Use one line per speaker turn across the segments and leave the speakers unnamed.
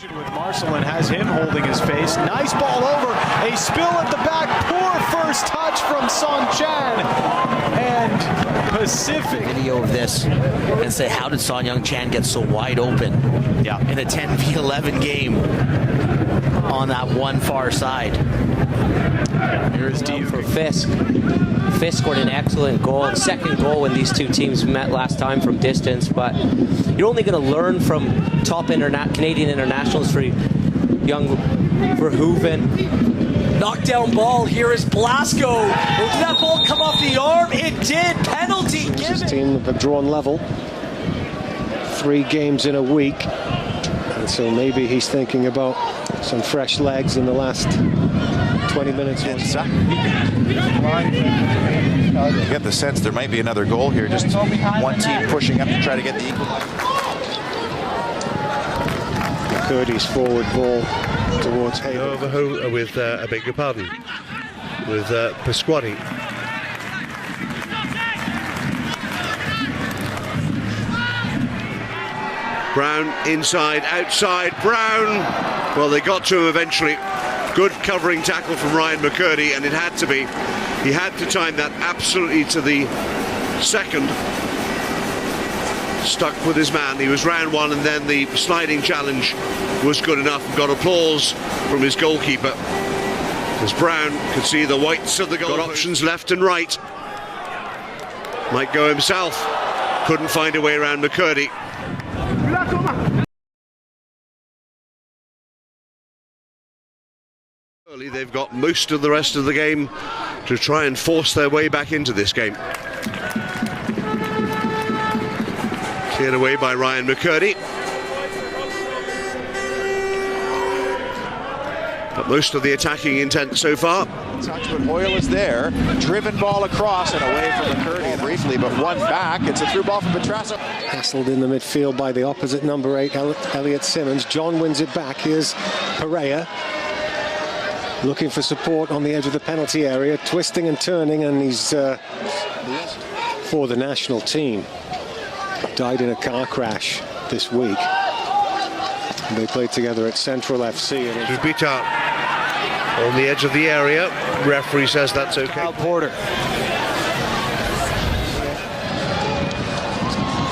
With Marcelin has him holding his face. Nice ball over. A spill at the back. Poor first touch from Son Chan. And Pacific.
Video of this and say, how did Son Young Chan get so wide open in a 10v11 game on that one far side?
Here is Dio
for Fisk. Fisk scored an excellent goal, and second goal when these two teams met last time from distance. But you're only going to learn from top Canadian internationals for young Verhoeven.
Knockdown ball. Here is Blasco. Did that ball come off the arm? It did. Penalty given.
His team have drawn level. 3 games in a week. And so maybe he's thinking about some fresh legs in the last 20 minutes.
You get the sense there might be another goal here. Just one team pushing up to try to get the equalizer.
McCurdy's forward ball towards Haven.
With, I beg your pardon, with Pasquale. Brown inside, outside, Brown. Well, they got to him eventually. Good covering tackle from Ryan McCurdy, and it had to be. He had to time that absolutely to the second. Stuck with his man. He was round one, and then the sliding challenge was good enough. Got applause from his goalkeeper, as Brown could see the whites of the goal. Got options left and right. Might go himself. Couldn't find a way around McCurdy. They've got most of the rest of the game to try and force their way back into this game. Cleared away by Ryan McCurdy. But most of the attacking intent so far.
Touch, but Hoyle is there. Driven ball across and away from McCurdy briefly, but one back. It's a through ball from Petrasso.
Hassled in the midfield by the opposite number 8, Elliot Simmons. John wins it back. Here's Pereira. Looking for support on the edge of the penalty area, twisting and turning, and he's for the national team. Died in a car crash this week. They played together at Central FC.
Zubita on the edge of the area. Referee says that's okay.
Kyle Porter.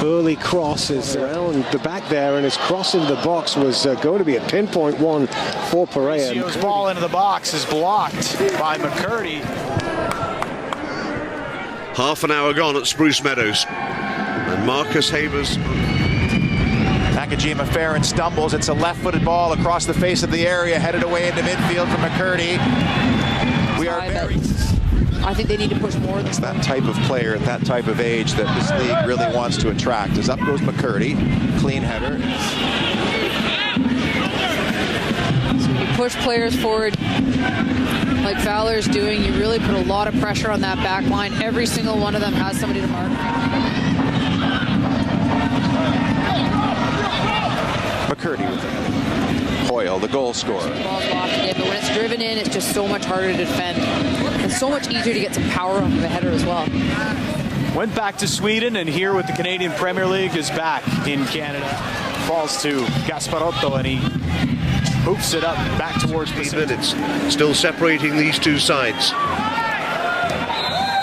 Early cross is around the back there, and his cross into the box was going to be a pinpoint one for Pereira.
His ball into the box is blocked by McCurdy.
Half an hour gone at Spruce Meadows. And Marcus Havers.
Nakajima Farron stumbles. It's a left-footed ball across the face of the area, headed away into midfield from McCurdy. We are very...
I think they need to push more.
It's that type of player at that type of age that this league really wants to attract. As up goes McCurdy, clean header.
So when you push players forward like Fowler's doing, you really put a lot of pressure on that back line. Every single one of them has somebody to mark.
McCurdy with it. Hoyle, the goal scorer.
The ball's lofted in, but when it's driven in, it's just so much harder to defend. It's so much easier to get some power off of a header as well.
Went back to Sweden, and here with the Canadian Premier League is back in Canada. Falls to Gasparotto, and he hoops it up back towards the
minutes. Still separating these two sides.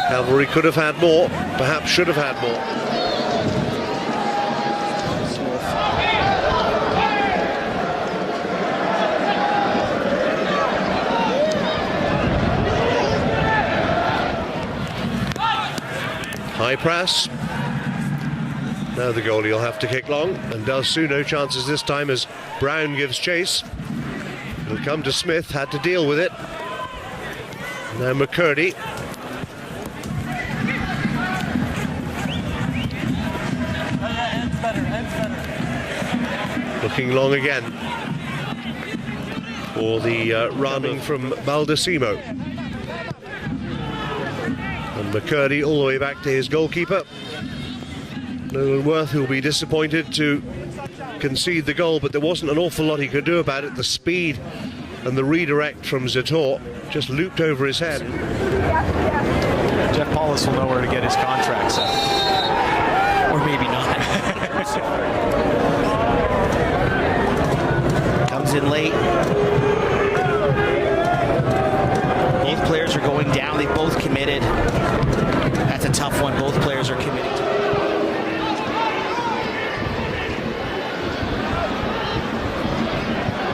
Cavalry could have had more, perhaps should have had more. High press. Now the goalie will have to kick long, and does so. No chances this time as Brown gives chase. It'll come to Smith, had to deal with it. Now McCurdy. Looking long again for the running from Baldacimo. And McCurdy all the way back to his goalkeeper. Nolan Worth, who'll be disappointed to concede the goal, but there wasn't an awful lot he could do about it. The speed and the redirect from Zator just looped over his head.
Jeff Paulus will know where to get his contract set. Or maybe not.
in late. Both players are going down. They both committed. That's a tough one. Both players are committing to